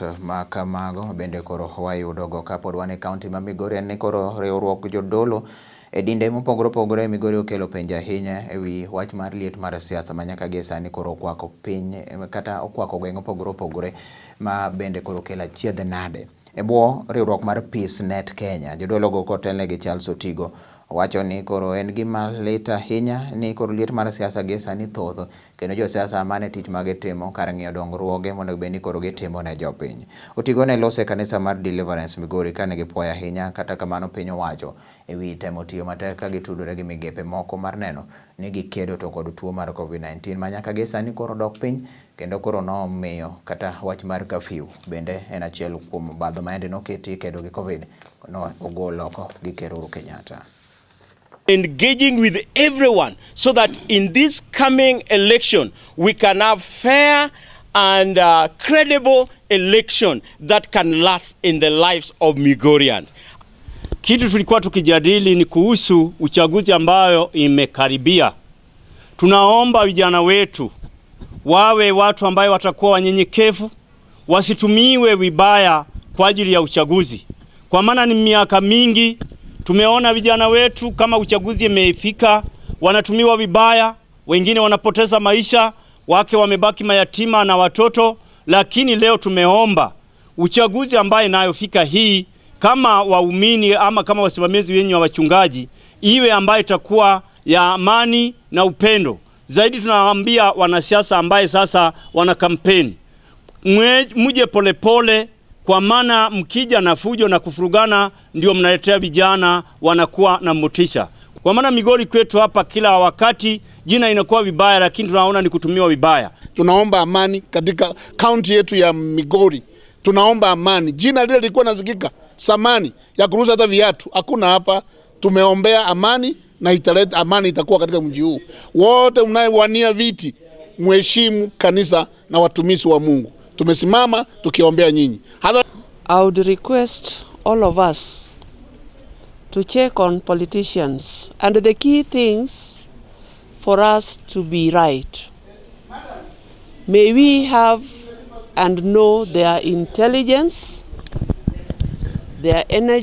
Makamago bende koro wayudogo kapod wan e kaunti ma Migori ni koro riwruok Jodolo e dinde mopogore opogore Migori okelo penjo ahinya ewi wach mar liet mar siasa ma nyaka gie sani koro okwako piny kata okwako gwenge opogore opogore ma bende koro kelo achiedh nade. E bwo riwruok mar Peace Net Kenya, Jodolo go kotelne gi Charles Otigo wacho ni koro en gima lit ahinya ni koro liet mar siasa gie sani thoth kendo jo siasa mane tich mage timo kar ng'iyo dongruoge mondo be ni koro gitimo ne jopiny. Otigo ne lose kanisa mar Deliverance Migori kane gipuoyo ahinya kata kamano piny owacho ewi temo tiyo matek ka gitudore gi migepe moko mar neno ni gikedo to kod tuo mar COVID-19 ma nyaka gie sani koro dok piny kendo koro nomiyo kata wach mar curfew bende en achiel kuom badho maende noketi kedo gi COVID no ogol oko gi Ker Uhuru Kenyatta. Engaging with everyone so that in this coming election we can have fair and credible election that can last in the lives of Migorians. Kitu tulikuwa tukijadili ni kuhusu uchaguzi ambayo imekaribia. Tunaomba vijana wetu wawe watu ambayo watakuwa wanyenyekevu, wasitumiwe vibaya kwa ajili ya uchaguzi. Kwa maana ni miaka mingi tumeona vijana wetu kama uchaguzi imefika wanatumiwa vibaya, wengine wanapoteza maisha, wake wamebaki mayatima na watoto. Lakini leo tumeomba uchaguzi ambaye inayofika hii kama waumini ama kama wasimamizi wenye wa wachungaji iwe ambaye itakuwa ya amani na upendo. Zaidi tunawaambia wanasiasa ambaye sasa wana kampeni, muje polepole kwa maana mkija na fujo na kufurugana ndio mnaletea vijana wanakuwa na motisha. Kwa maana Migori kwetu hapa kila wakati jina inakuwa vibaya, lakini tunaona ni kutumiwa vibaya. Tunaomba amani katika kaunti yetu ya Migori. Tunaomba amani. Jina lile lilikuwa nazikika samani ya kuruza hata viatu. Hakuna hapa. Tumeombea amani na italeta amani itakuwa katika mji huu. Wote mnayewania viti mheshimu kanisa na watumishi wa Mungu. Tumesimama tukiombea nyinyi. I would request all of us to check on politicians and the key things for us to be right. May we have and know their intelligence, their energy,